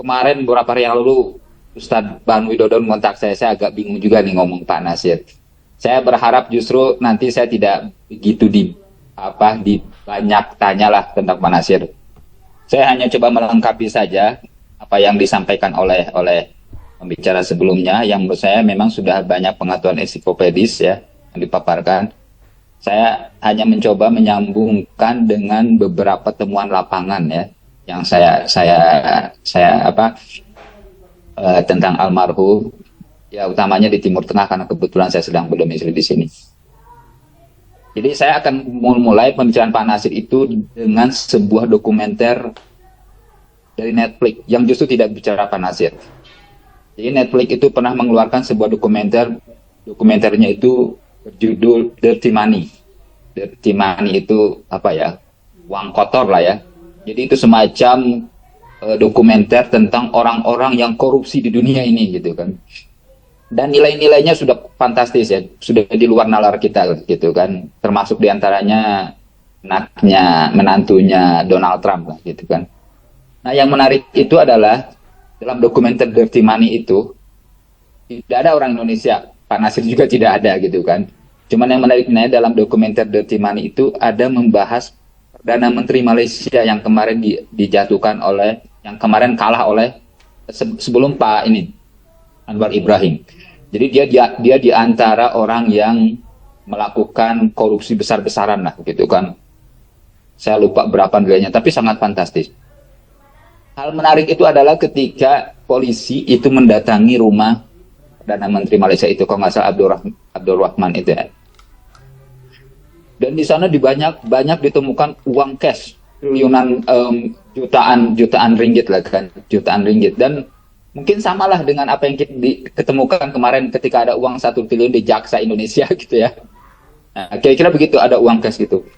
Kemarin beberapa hari yang lalu Ustadz Ban Widodo mengontak saya agak bingung juga nih ngomong Pak Nasir. Saya berharap justru nanti saya tidak begitu di banyak tanyalah tentang Pak Nasir. Saya hanya coba melengkapi saja apa yang disampaikan oleh pembicara sebelumnya yang menurut saya memang sudah banyak pengetahuan ensiklopedis ya yang dipaparkan. Saya hanya mencoba menyambungkan dengan beberapa temuan lapangan ya yang tentang almarhum ya utamanya di Timur Tengah karena kebetulan saya sedang berdomisili di sini. Jadi saya akan mulai pembicaraan Pak Nasir itu dengan sebuah dokumenter dari Netflix yang justru tidak bicara Pak Nasir. Jadi Netflix itu pernah mengeluarkan sebuah dokumenternya itu berjudul Dirty Money. Dirty Money itu apa ya? Uang kotor lah ya. Jadi itu semacam dokumenter tentang orang-orang yang korupsi di dunia ini gitu kan. Dan nilai-nilainya sudah fantastis ya, sudah di luar nalar kita gitu kan. Termasuk diantaranya anaknya, menantunya Donald Trump lah gitu kan. Nah yang menarik itu adalah dalam dokumenter Dirty Money itu tidak ada orang Indonesia, Pak Nasir juga tidak ada gitu kan. Cuman yang menariknya dalam dokumenter Dirty Money itu ada membahas Perdana Menteri Malaysia yang kemarin yang kemarin kalah oleh sebelum Pak ini Anwar Ibrahim. Jadi dia di antara orang yang melakukan korupsi besar-besaran lah gitu kan. Saya lupa berapa nilainya tapi sangat fantastis. Hal menarik itu adalah ketika polisi itu mendatangi rumah Perdana Menteri Malaysia itu kalau nggak salah Abdul Rahman itu ya. Dan di sana banyak ditemukan uang cash triliunan jutaan ringgit lah kan, jutaan ringgit. Dan mungkin samalah dengan apa yang kita ketemukan kemarin ketika ada uang 1 triliun di Jaksa Indonesia gitu ya. Nah, kira-kira begitu ada uang cash gitu.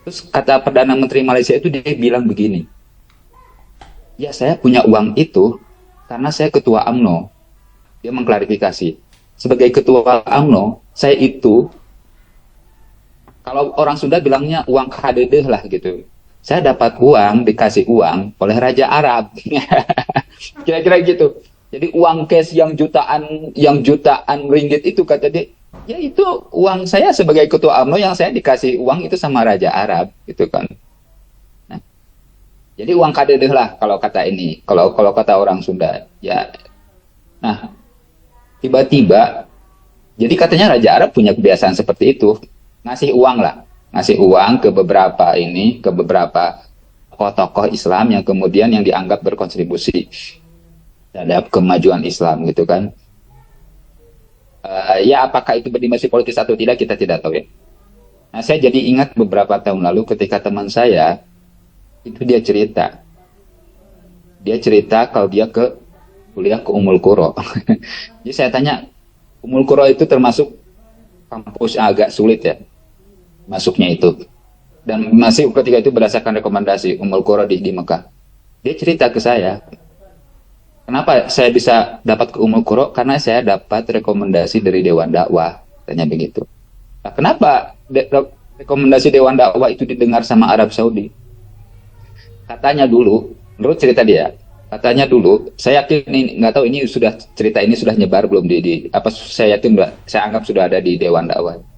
Terus kata Perdana Menteri Malaysia itu dia bilang begini, ya saya punya uang itu karena saya ketua UMNO. Dia mengklarifikasi, sebagai ketua UMNO, saya itu, kalau orang Sunda bilangnya uang kadedeh lah gitu. Saya dapat uang, dikasih uang oleh Raja Arab. Kira-kira gitu. Jadi uang cash yang jutaan ringgit itu kata dia, ya itu uang saya sebagai ketua UMNO yang saya dikasih uang itu sama Raja Arab gitu kan. Nah, jadi uang kadedeh lah kalau kata ini, kalau kata orang Sunda. Ya. Nah, tiba-tiba jadi katanya Raja Arab punya kebiasaan seperti itu, ngasih uang ke beberapa tokoh-tokoh Islam yang kemudian yang dianggap berkontribusi terhadap kemajuan Islam gitu kan. Ya apakah itu berdimensif politis atau tidak kita tidak tahu ya. Nah saya jadi ingat beberapa tahun lalu ketika teman saya itu dia cerita kalau dia kuliah ke Ummul Qura. Jadi saya tanya, Ummul Qura itu termasuk kampus yang agak sulit ya masuknya itu, dan masih ketika itu berdasarkan rekomendasi Ummul Qura di Mekah. Dia cerita ke saya, kenapa saya bisa dapat ke Ummul Qura, karena saya dapat rekomendasi dari Dewan Dakwah, tanya begitu. Nah, kenapa rekomendasi Dewan Dakwah itu didengar sama Arab Saudi? Katanya dulu, menurut cerita dia, katanya dulu, saya yakin ini nggak tahu ini cerita ini sudah nyebar belum saya yakin saya anggap sudah ada di Dewan Dakwah.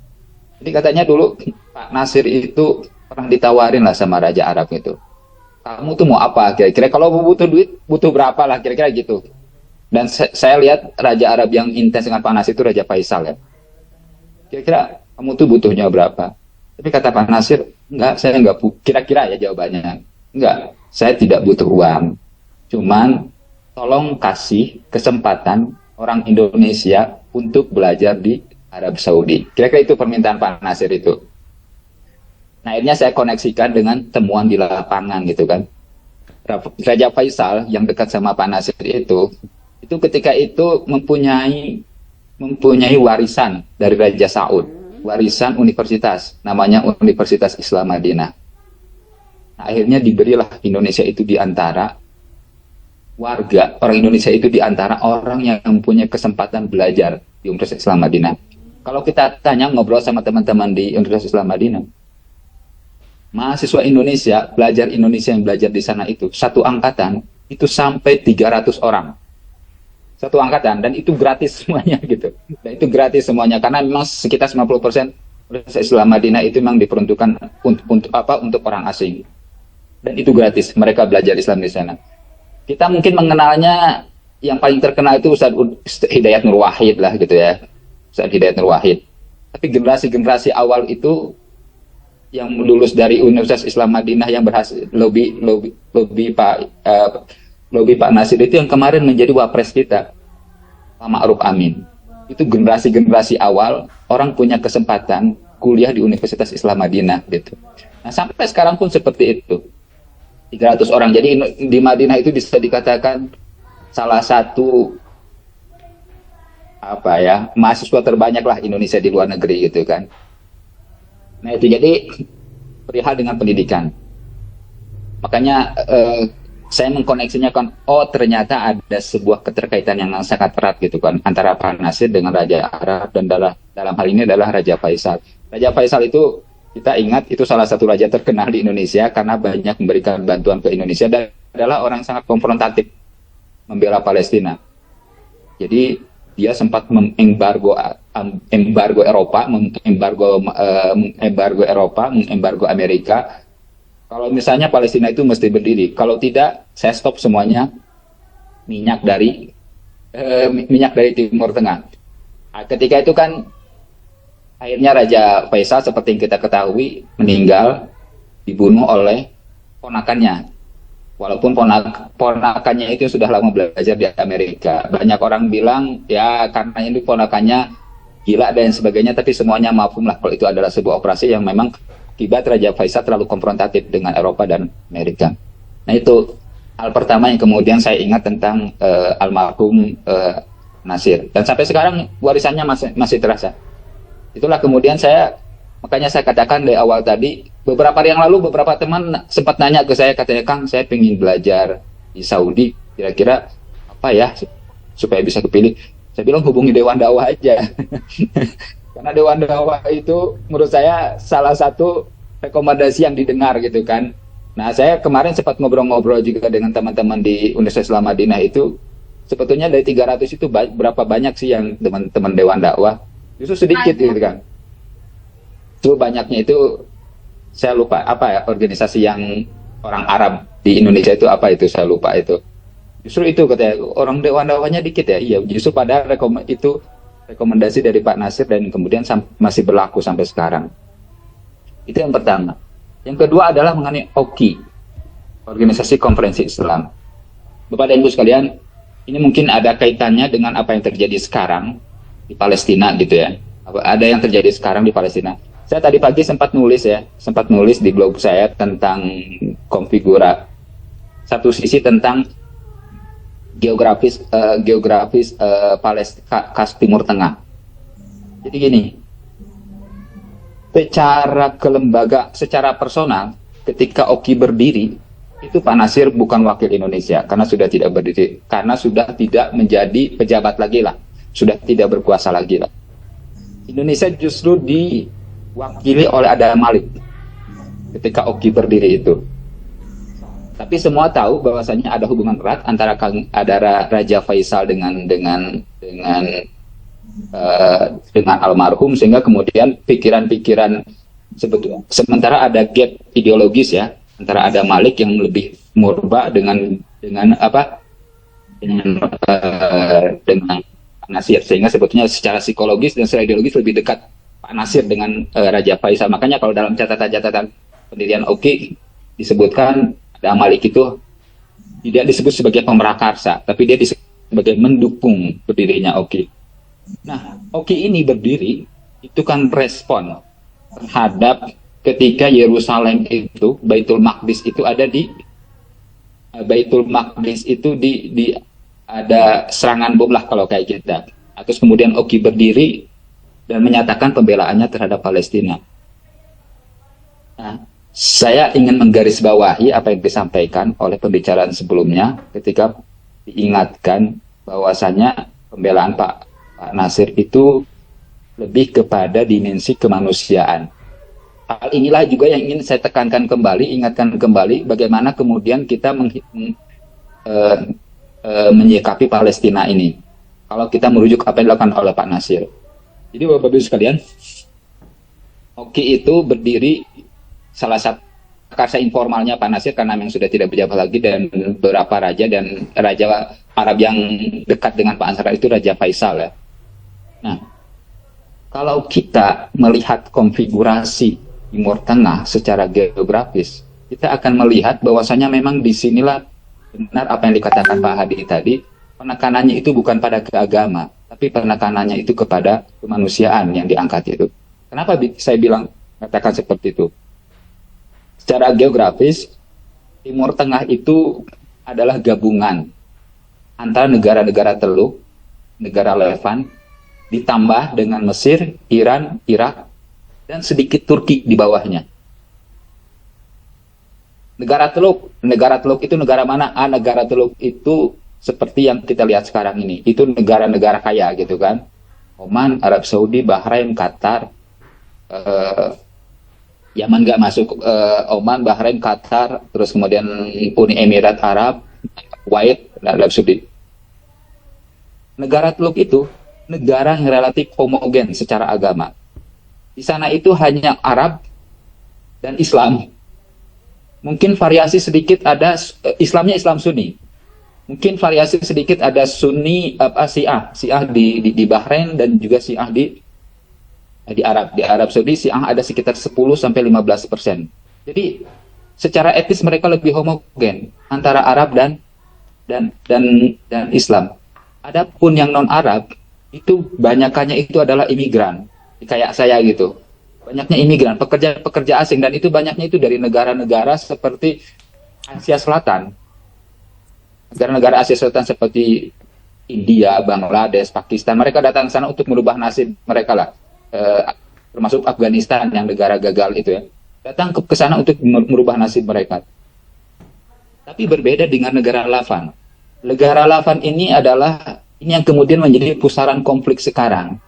Jadi katanya dulu Pak Nasir itu pernah ditawarin lah sama Raja Arab itu. Kamu tuh mau apa kira-kira? Kalau butuh duit, butuh berapa lah kira-kira gitu. Dan saya lihat Raja Arab yang intens dengan Pak Nasir itu Raja Faisal ya. Kira-kira kamu tuh butuhnya berapa? Tapi kata Pak Nasir, enggak, saya enggak kira-kira ya jawabannya. Enggak, saya tidak butuh uang. Cuman tolong kasih kesempatan orang Indonesia untuk belajar di Arab Saudi. Kira-kira itu permintaan Pak Nasir itu. Nah, akhirnya saya koneksikan dengan temuan di lapangan gitu kan. Raja Faisal yang dekat sama Pak Nasir itu ketika itu mempunyai warisan dari Raja Saud, warisan universitas, namanya Universitas Islam Madinah. Nah, akhirnya diberilah Indonesia itu di antara orang Indonesia itu di antara orang yang mempunyai kesempatan belajar di Universitas Islam Madinah. Kalau kita tanya ngobrol sama teman-teman di Universitas Islam Madinah, mahasiswa Indonesia yang belajar di sana itu satu angkatan itu sampai 300 orang satu angkatan, dan itu gratis semuanya gitu. Dan itu gratis semuanya karena memang sekitar 90% Universitas Islam Madinah itu memang diperuntukkan untuk orang asing. Dan itu gratis, mereka belajar Islam di sana. Kita mungkin mengenalnya yang paling terkenal itu Ustaz Hidayat Nur Wahid lah gitu ya. Ustaz Hidayat Nur Wahid. Tapi generasi-generasi awal itu yang lulus dari Universitas Islam Madinah yang berhasil lobby Pak Nasir itu yang kemarin menjadi wapres kita, Pak Ma'ruf Amin. Itu generasi-generasi awal orang punya kesempatan kuliah di Universitas Islam Madinah gitu. Nah, sampai sekarang pun seperti itu. 300 orang. Jadi di Madinah itu bisa dikatakan salah satu mahasiswa terbanyak lah Indonesia di luar negeri gitu kan. Nah, itu jadi perihal dengan pendidikan. Makanya saya mengkoneksinya kan, ternyata ada sebuah keterkaitan yang sangat erat gitu kan antara Pak Nasir dengan Raja Arab, dan dalam hal ini adalah Raja Faisal. Raja Faisal itu kita ingat itu salah satu raja terkenal di Indonesia karena banyak memberikan bantuan ke Indonesia dan adalah orang yang sangat konfrontatif membela Palestina. Jadi dia sempat mengembargo Eropa, mengembargo Amerika. Kalau misalnya Palestina itu mesti berdiri, kalau tidak saya stop semuanya minyak dari Timur Tengah. Nah, ketika itu kan akhirnya Raja Faisal seperti yang kita ketahui meninggal, dibunuh oleh ponakannya. Walaupun ponakannya itu sudah lama belajar di Amerika. Banyak orang bilang ya karena ini ponakannya gila dan sebagainya, tapi semuanya mafhum lah kalau itu adalah sebuah operasi yang memang akibat Raja Faisal terlalu konfrontatif dengan Eropa dan Amerika. Nah, itu hal pertama yang kemudian saya ingat tentang almarhum Nasir. Dan sampai sekarang warisannya masih terasa. Itulah kemudian makanya saya katakan dari awal tadi, beberapa hari yang lalu beberapa teman sempat nanya ke saya, katanya, Kang, saya pengen belajar di Saudi, kira-kira apa ya supaya bisa kepilih. Saya bilang hubungi Dewan Dakwah aja. Karena Dewan Dakwah itu menurut saya salah satu rekomendasi yang didengar gitu kan. Nah, saya kemarin sempat ngobrol-ngobrol juga dengan teman-teman di Universitas Islam Madinah itu, sebetulnya dari 300 itu berapa banyak sih yang teman-teman Dewan Dakwah? Justru sedikit gitu kan. Itu banyaknya itu saya lupa organisasi yang orang Arab di Indonesia itu itu saya lupa itu. Justru itu katanya orang Dewan Dakwahnya dikit ya. Iya, justru pada itu rekomendasi dari Pak Nasir dan kemudian masih berlaku sampai sekarang. Itu yang pertama. Yang kedua adalah mengenai OKI, Organisasi Konferensi Islam. Bapak dan Ibu sekalian, ini mungkin ada kaitannya dengan apa yang terjadi sekarang di Palestina gitu ya. Ada yang terjadi sekarang di Palestina. Saya tadi pagi sempat nulis di blog saya tentang konfigurasi. Satu sisi tentang geografis Palestina, Timur Tengah. Jadi gini, secara personal, ketika OKI berdiri, itu Pak Nasir bukan wakil Indonesia karena sudah tidak berdiri, karena sudah tidak menjadi pejabat lagi lah, sudah tidak berkuasa lagi lah. Indonesia justru diwakili oleh Adam Malik ketika OKI berdiri itu. Tapi semua tahu bahwasanya ada hubungan erat antara Raja Faisal dengan almarhum, sehingga kemudian pikiran-pikiran sementara ada gap ideologis ya antara Adam Malik yang lebih murba dengan Nasir, sehingga sebetulnya secara psikologis dan secara ideologis lebih dekat Pak Nasir dengan Raja Faisal. Makanya kalau dalam catatan pendirian OKI disebutkan Adam Malik itu tidak disebut sebagai pemerakarsa, tapi dia disebut sebagai mendukung berdirinya OKI. Nah, OKI ini berdiri itu kan respon terhadap ketika Yerusalem itu, Baitul Maqdis itu ada ada serangan bom lah kalau kayak kita. Terus kemudian OKI berdiri dan menyatakan pembelaannya terhadap Palestina. Nah, saya ingin menggarisbawahi apa yang disampaikan oleh pembicaraan sebelumnya ketika diingatkan bahwasanya pembelaan Pak Nasir itu lebih kepada dimensi kemanusiaan. Hal inilah juga yang ingin saya ingatkan kembali bagaimana kemudian kita eh, menyikapi Palestina ini. Kalau kita merujuk apa yang dilakukan oleh Pak Nasir. Jadi Bapak-Ibu sekalian, Oki itu berdiri salah satu karsa informalnya Pak Nasir karena memang sudah tidak berjabat lagi, dan beberapa raja dan raja Arab yang dekat dengan Pak Ansar itu Raja Faisal ya. Nah, kalau kita melihat konfigurasi Timur Tengah secara geografis, kita akan melihat bahwasanya memang disinilah benar apa yang dikatakan Pak Hadi tadi, penekanannya itu bukan pada keagama, tapi penekanannya itu kepada kemanusiaan yang diangkat itu. Kenapa saya bilang katakan seperti itu? Secara geografis, Timur Tengah itu adalah gabungan antara negara-negara Teluk, negara Levant, ditambah dengan Mesir, Iran, Irak, dan sedikit Turki di bawahnya. Negara Teluk itu negara mana? Negara Teluk itu seperti yang kita lihat sekarang ini. Itu negara-negara kaya gitu kan. Oman, Arab Saudi, Bahrain, Qatar, Yaman nggak masuk, Oman, Bahrain, Qatar, terus kemudian Uni Emirat Arab, Kuwait, dan Arab Saudi. Negara Teluk itu negara yang relatif homogen secara agama. Di sana itu hanya Arab dan Islam. Mungkin variasi sedikit ada, Islamnya Islam Sunni. Mungkin variasi sedikit ada Sunni Syiah di Bahrain, dan juga Syiah di Arab Saudi. Syiah ada sekitar 10-15%. Jadi secara etnis mereka lebih homogen antara Arab dan Islam. Adapun yang non Arab itu banyakannya itu adalah imigran, kayak saya gitu. Banyaknya imigran, pekerja asing, dan itu banyaknya itu dari negara-negara seperti Asia Selatan. Negara-negara Asia Selatan seperti India, Bangladesh, Pakistan, mereka datang ke sana untuk merubah nasib mereka lah. Termasuk Afghanistan yang negara gagal itu ya. Datang ke sana untuk merubah nasib mereka. Tapi berbeda dengan negara Levant. Negara Levant ini yang kemudian menjadi pusaran konflik sekarang.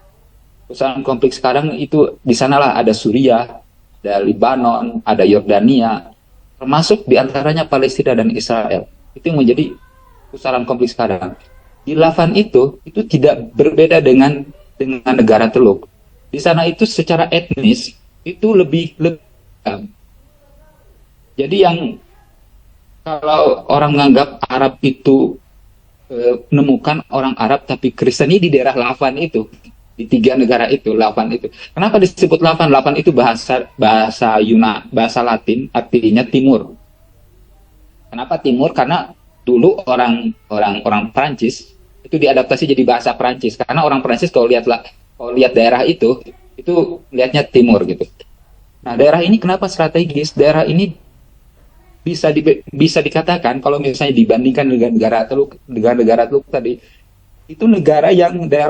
Pusaran konflik sekarang itu di sanalah ada Suriah, ada Lebanon, ada Yordania, termasuk diantaranya Palestina dan Israel. Itu yang menjadi pusaran konflik sekarang. Di Levant itu tidak berbeda dengan negara Teluk. Di sana itu secara etnis itu lebih. Jadi yang kalau orang menganggap Arab itu menemukan orang Arab tapi Kristen ini di daerah Levant itu, di 3 negara itu, Levant itu. Kenapa disebut Levant? Levant itu bahasa Latin, artinya timur. Kenapa timur? Karena dulu orang Prancis itu diadaptasi jadi bahasa Prancis. Karena orang Prancis kalau lihat daerah itu lihatnya timur gitu. Nah, daerah ini kenapa strategis? Daerah ini bisa dikatakan kalau misalnya dibandingkan dengan negara Teluk tadi, itu daerah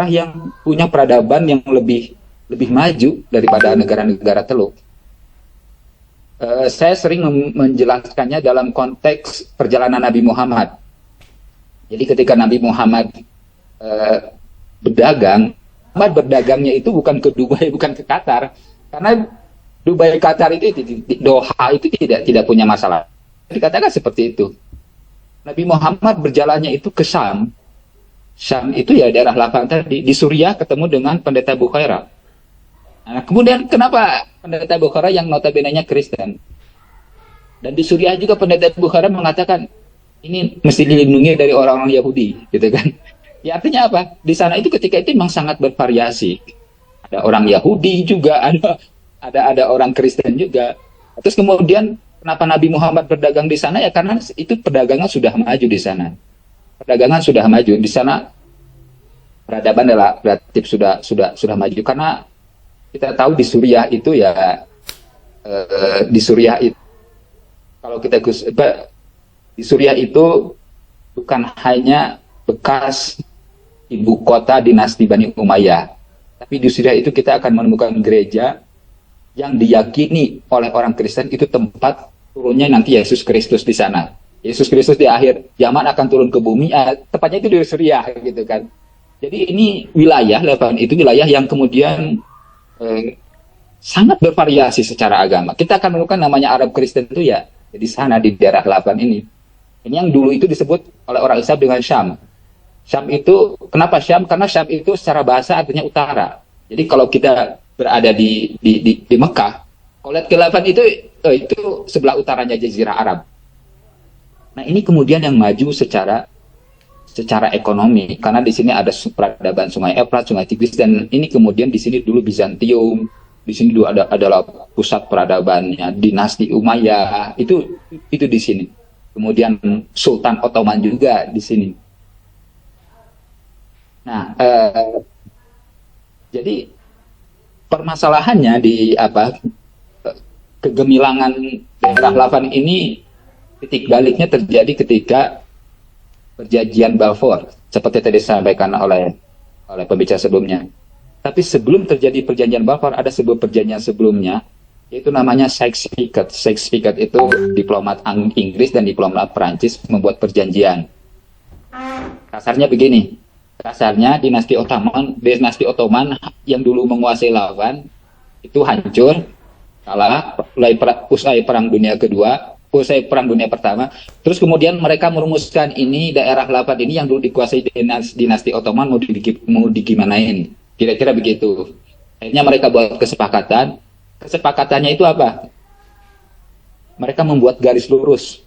yang punya peradaban yang lebih maju daripada negara-negara Teluk. Saya sering menjelaskannya dalam konteks perjalanan Nabi Muhammad. Jadi ketika Nabi Muhammad berdagangnya itu bukan ke Dubai, bukan ke Qatar, karena Dubai Qatar itu Doha itu tidak punya masalah. Dikatakan seperti itu. Nabi Muhammad berjalannya itu ke Syam. Syam itu ya daerah Levant tadi. Di Suriah ketemu dengan pendeta Bukhaira. Nah, kemudian kenapa pendeta Bukhaira yang notabene-nya Kristen? Dan di Suriah juga pendeta Bukhaira mengatakan ini mesti dilindungi dari orang-orang Yahudi, gitu kan? Ya artinya apa? Di sana itu ketika itu memang sangat bervariasi. Ada orang Yahudi juga, ada orang Kristen juga. Terus kemudian kenapa Nabi Muhammad berdagang di sana? Ya karena itu perdagangan sudah maju di sana. Perdagangan sudah maju di sana. Peradaban relatif sudah maju, karena kita tahu di Suriah itu ya kalau kita di Suriah itu bukan hanya bekas ibu kota dinasti Bani Umayyah, tapi di Suriah itu kita akan menemukan gereja yang diyakini oleh orang Kristen itu tempat turunnya nanti Yesus Kristus di sana. Yesus Kristus di akhir zaman akan turun ke bumi, tepatnya itu di Suriah gitu kan. Jadi ini wilayah Levant itu wilayah yang kemudian sangat bervariasi secara agama. Kita akan menemukan namanya Arab Kristen itu ya di sana di daerah Levant ini. Ini yang dulu itu disebut oleh orang Islam dengan Syam. Syam itu, kenapa Syam? Karena Syam itu secara bahasa artinya utara. Jadi kalau kita berada di Mekah, kalau lihat khilafah itu sebelah utaranya Jazirah Arab. Nah ini kemudian yang maju secara ekonomi, karena di sini ada peradaban Sungai Efrat, Sungai Tigris, dan ini kemudian di sini dulu Bizantium, di sini dulu adalah pusat peradabannya dinasti Umayyah, itu di sini. Kemudian Sultan Ottoman juga di sini. Nah, jadi permasalahannya di kegemilangan daerah Lavan ini, titik baliknya terjadi ketika perjanjian Balfour, seperti tadi disampaikan oleh pembicara sebelumnya. Tapi sebelum terjadi perjanjian Balfour, ada sebuah perjanjian sebelumnya, yaitu namanya Sykes-Picot. Sykes-Picot itu diplomat Inggris dan diplomat Perancis membuat perjanjian. Kasarnya begini, dinasti Ottoman yang dulu menguasai Lavan itu hancur, kalah, usai Perang Dunia Kedua, usai Perang Dunia Pertama. Terus kemudian mereka merumuskan ini daerah Lavan ini yang dulu dikuasai dinasti Ottoman mau digimanain, kira-kira begitu. Akhirnya mereka buat kesepakatan. Kesepakatannya itu apa? Mereka membuat garis lurus,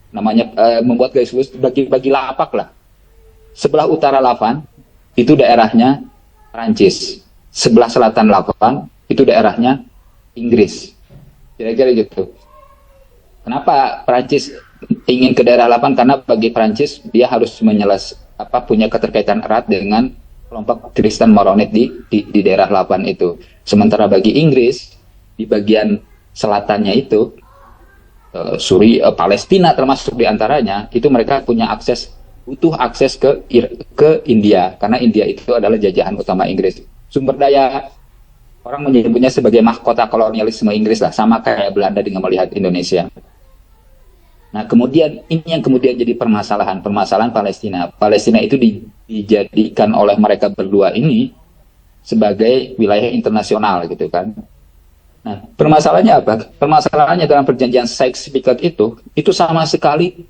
namanya membuat garis lurus bagi lapak lah. Sebelah utara Lavan itu daerahnya Prancis, sebelah selatan Lavan itu daerahnya Inggris, kira-kira gitu. Kenapa Prancis ingin ke daerah Lavan? Karena bagi Prancis dia harus punya keterkaitan erat dengan kelompok Kristen Maronit di daerah Lavan itu. Sementara bagi Inggris di bagian selatannya itu Palestina termasuk diantaranya, itu mereka butuh akses ke India, karena India itu adalah jajahan utama Inggris. Sumber daya, orang menyebutnya sebagai mahkota kolonialisme Inggris lah, sama kayak Belanda dengan melihat Indonesia. Nah kemudian ini yang kemudian jadi permasalahan Palestina. Palestina itu dijadikan oleh mereka berdua ini sebagai wilayah internasional gitu kan. Nah, permasalahannya apa? Permasalahannya dalam perjanjian Sykes-Picot itu sama sekali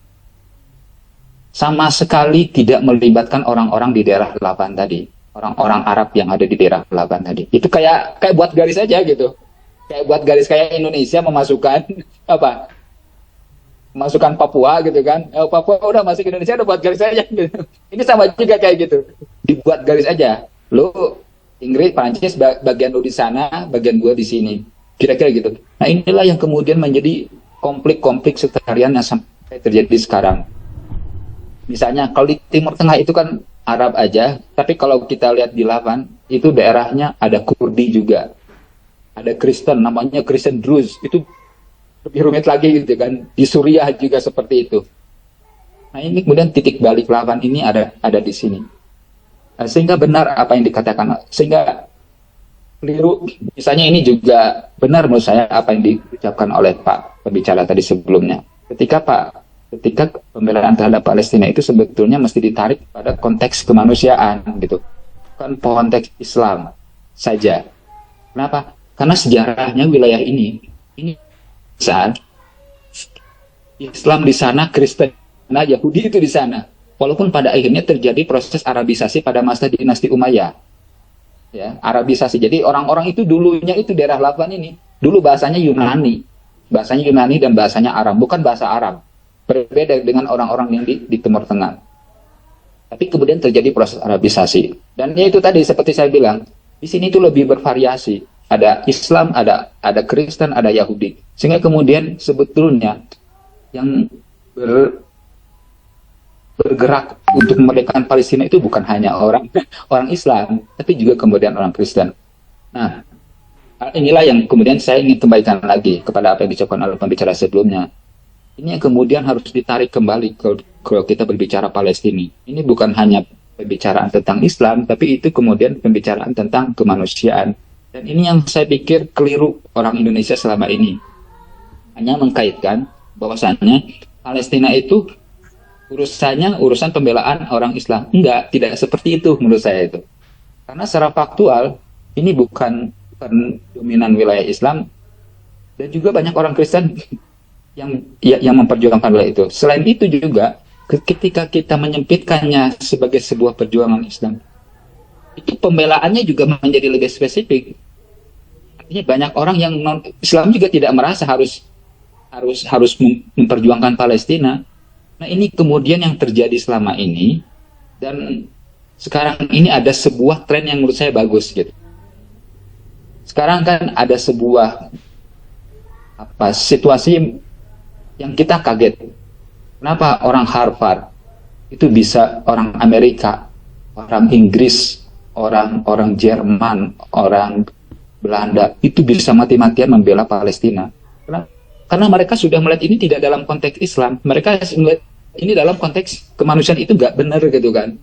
tidak melibatkan orang-orang di daerah Lavan tadi, orang-orang Arab yang ada di daerah Lavan tadi. Itu kayak buat garis aja gitu, kayak buat garis kayak Indonesia memasukkan Papua gitu kan. Papua udah masuk Indonesia, udah buat garis aja gitu. Ini sama juga kayak gitu, dibuat garis aja. Lu Inggris, Prancis, bagian lu di sana, bagian gua di sini. Kira-kira gitu. Nah inilah yang kemudian menjadi konflik sektarian yang sampai terjadi sekarang. Misalnya kalau di Timur Tengah itu kan Arab aja, tapi kalau kita lihat di Lavan itu daerahnya ada Kurdi juga, ada Kristen, namanya Kristen Druze, itu lebih rumit lagi gitu kan. Di Suriah juga seperti itu. Nah ini kemudian titik balik Lavan ini ada di sini. Sehingga benar apa yang dikatakan, sehingga keliru. Misalnya ini juga benar menurut saya apa yang diucapkan oleh Pak pembicara tadi sebelumnya. Ketika pembelaan terhadap Palestina itu sebetulnya mesti ditarik pada konteks kemanusiaan gitu, bukan konteks Islam saja. Kenapa? Karena sejarahnya wilayah ini saat Islam di sana, Kristen, Yahudi itu di sana. Walaupun pada akhirnya terjadi proses Arabisasi pada masa dinasti Umayyah. Ya, Arabisasi. Jadi orang-orang itu dulunya itu daerah Lavan ini dulu bahasanya Yunani dan bahasanya Aram, bukan bahasa Arab. Berbeda dengan orang-orang yang di Timur Tengah. Tapi kemudian terjadi proses Arabisasi. Dan ya itu tadi seperti saya bilang, di sini itu lebih bervariasi. Ada Islam, ada Kristen, ada Yahudi. Sehingga kemudian sebetulnya yang bergerak untuk memerdekakan Palestina itu bukan hanya orang Islam, tapi juga kemudian orang Kristen. Nah, inilah yang kemudian saya ingin kembalikan lagi kepada apa yang diucapkan oleh pembicara sebelumnya. Ini yang kemudian harus ditarik kembali kalau kita berbicara Palestina. Ini bukan hanya pembicaraan tentang Islam, tapi itu kemudian pembicaraan tentang kemanusiaan. Dan ini yang saya pikir keliru orang Indonesia selama ini. Hanya mengkaitkan bahwasannya Palestina itu urusan pembelaan orang Islam. Enggak, tidak seperti itu menurut saya itu. Karena secara faktual ini bukan dominan wilayah Islam, dan juga banyak orang Kristen yang memperjuangkan wilayah itu. Selain itu juga ketika kita menyempitkannya sebagai sebuah perjuangan Islam, itu pembelaannya juga menjadi lebih spesifik. Artinya banyak orang yang non Islam juga tidak merasa harus memperjuangkan Palestina. Nah, ini kemudian yang terjadi selama ini, dan sekarang ini ada sebuah tren yang menurut saya bagus gitu. Sekarang kan ada sebuah situasi yang kita kaget. Kenapa orang Harvard itu bisa, orang Amerika, orang Inggris, orang Jerman, orang Belanda itu bisa mati-matian membela Palestina? Karena mereka sudah melihat ini tidak dalam konteks Islam. Mereka melihat ini dalam konteks kemanusiaan, itu nggak benar gitu kan.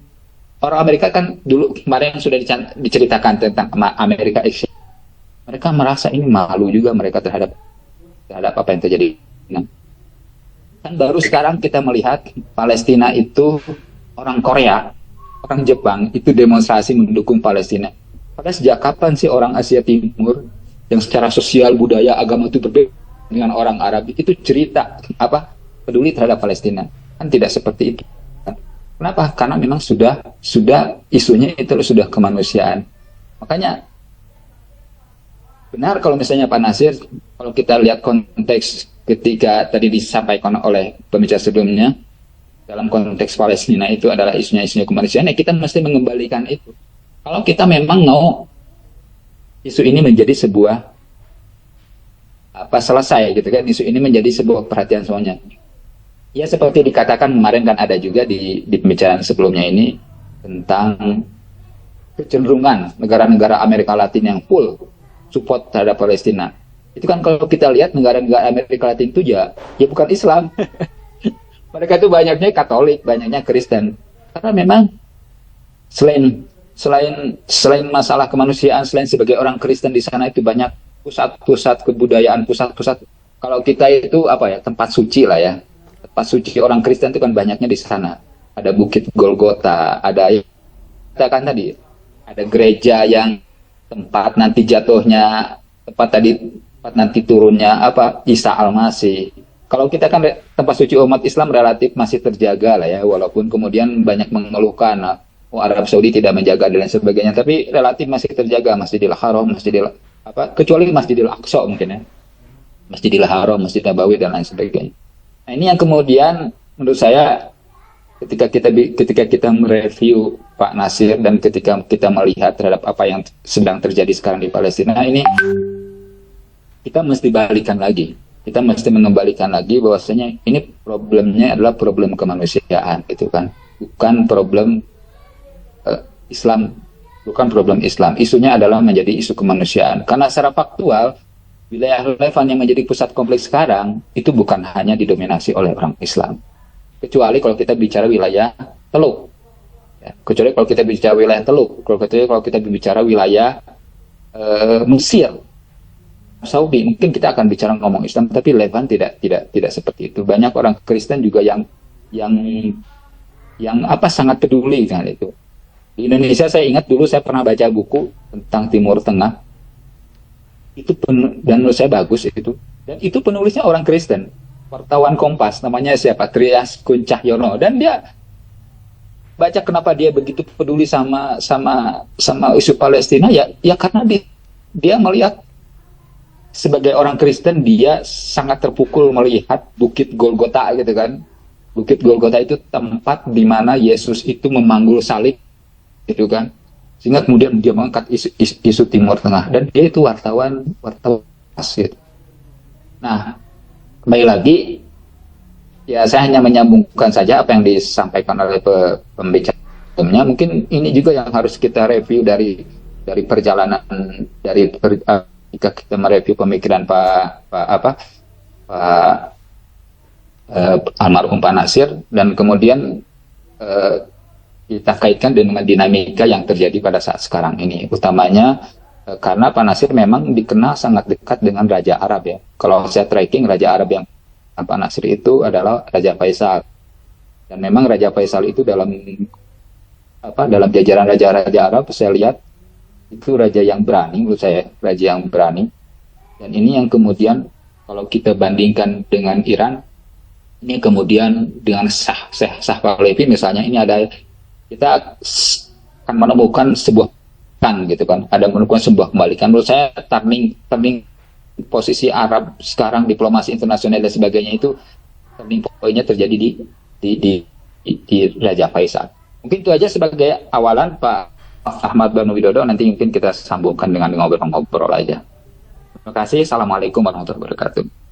Orang Amerika kan dulu kemarin sudah diceritakan tentang Amerika Exchange. Mereka merasa ini malu juga mereka terhadap apa yang terjadi. Nah, kan baru sekarang kita melihat Palestina itu, orang Korea, orang Jepang itu demonstrasi mendukung Palestina. Padahal sejak kapan sih orang Asia Timur yang secara sosial, budaya, agama itu berbeda dengan orang Arab itu cerita peduli terhadap Palestina? Kan tidak seperti itu. Kenapa? Karena memang sudah isunya itu sudah kemanusiaan. Makanya benar kalau misalnya Pak Nasir, kalau kita lihat konteks ketika tadi disampaikan oleh pembicara sebelumnya, dalam konteks Palestina itu adalah isunya kemanusiaan, ya kita mesti mengembalikan itu. Kalau kita memang mau isu ini menjadi sebuah selesai gitu kan, isu ini menjadi sebuah perhatian semuanya. Ya seperti dikatakan kemarin kan ada juga di pembicaraan sebelumnya ini tentang kecenderungan negara-negara Amerika Latin yang full support terhadap Palestina. Itu kan kalau kita lihat negara-negara Amerika Latin itu ya bukan Islam. Mereka itu banyaknya Katolik, banyaknya Kristen. Karena memang selain masalah kemanusiaan, selain sebagai orang Kristen di sana itu banyak pusat-pusat kebudayaan, pusat-pusat, kalau kita itu tempat suci lah ya. Tempat suci orang Kristen itu kan banyaknya di sana. Ada Bukit Golgota, ada katakan tadi, ada gereja yang tempat nanti jatuhnya, tempat nanti turunnya Isa Al-Masih. Kalau kita kan tempat suci umat Islam relatif masih terjaga lah ya, walaupun kemudian banyak mengeluhkan Arab Saudi tidak menjaga dan lain sebagainya, tapi relatif masih terjaga. Masjidil Haram, kecuali Masjidil Aqsa mungkin ya, Masjidil Haram, Masjid Nabawi dan lain sebagainya. Nah, ini yang kemudian menurut saya ketika kita mereview Pak Nasir dan ketika kita melihat terhadap apa yang sedang terjadi sekarang di Palestina ini, kita mesti balikan lagi. Kita mesti mengembalikan lagi bahwasanya ini problemnya adalah problem kemanusiaan gitu kan. Bukan problem Islam, bukan problem Islam. Isunya adalah menjadi isu kemanusiaan. Karena secara faktual wilayah Levan yang menjadi pusat konflik sekarang itu bukan hanya didominasi oleh orang Islam. Kecuali kalau kita bicara wilayah Teluk. Ya, kecuali kalau kita bicara wilayah Teluk. Kalau kita bicara wilayah Mesir, Saudi, mungkin kita akan bicara ngomong Islam, tapi Levan tidak seperti itu. Banyak orang Kristen juga yang sangat peduli dengan itu. Di Indonesia saya ingat dulu saya pernah baca buku tentang Timur Tengah. Dan menurut saya bagus itu. Dan itu penulisnya orang Kristen, wartawan Kompas, namanya siapa? Trias Kuncahyono. Dan dia baca kenapa dia begitu peduli sama isu Palestina, ya karena dia melihat sebagai orang Kristen dia sangat terpukul melihat Bukit Golgota gitu kan. Bukit Golgota itu tempat di mana Yesus itu memanggul salib gitu kan. Sehingga kemudian dia mengangkat isu Timur Tengah, dan dia itu wartawan gitu. Nah, kembali lagi, ya saya hanya menyambungkan saja apa yang disampaikan oleh pembicara sebelumnya. Mungkin ini juga yang harus kita review dari perjalanan jika kita mereview pemikiran Pak almarhum Pak Nasir, dan kemudian kita kaitkan dengan dinamika yang terjadi pada saat sekarang ini, utamanya karena Pak Nasir memang dikenal sangat dekat dengan Raja Arab ya. Kalau saya tracking, Raja Arab yang Pak Nasir itu adalah Raja Faisal, dan memang Raja Faisal itu dalam jajaran raja-raja Arab saya lihat itu raja yang berani, menurut saya raja yang berani, dan ini yang kemudian Kalau kita bandingkan dengan Iran, ini kemudian dengan Shah Pahlavi misalnya, ini ada, kita akan menemukan sebuah kan gitu kan, ada menemukan sebuah kembalikan. Menurut saya turning posisi Arab sekarang, diplomasi internasional dan sebagainya itu turning point-nya terjadi di Raja Faisal. Mungkin itu aja sebagai awalan, Pak Ahmad Banu Widodo. Nanti mungkin kita sambungkan dengan ngobrol-ngobrol aja. Terima kasih. Assalamualaikum warahmatullahi wabarakatuh.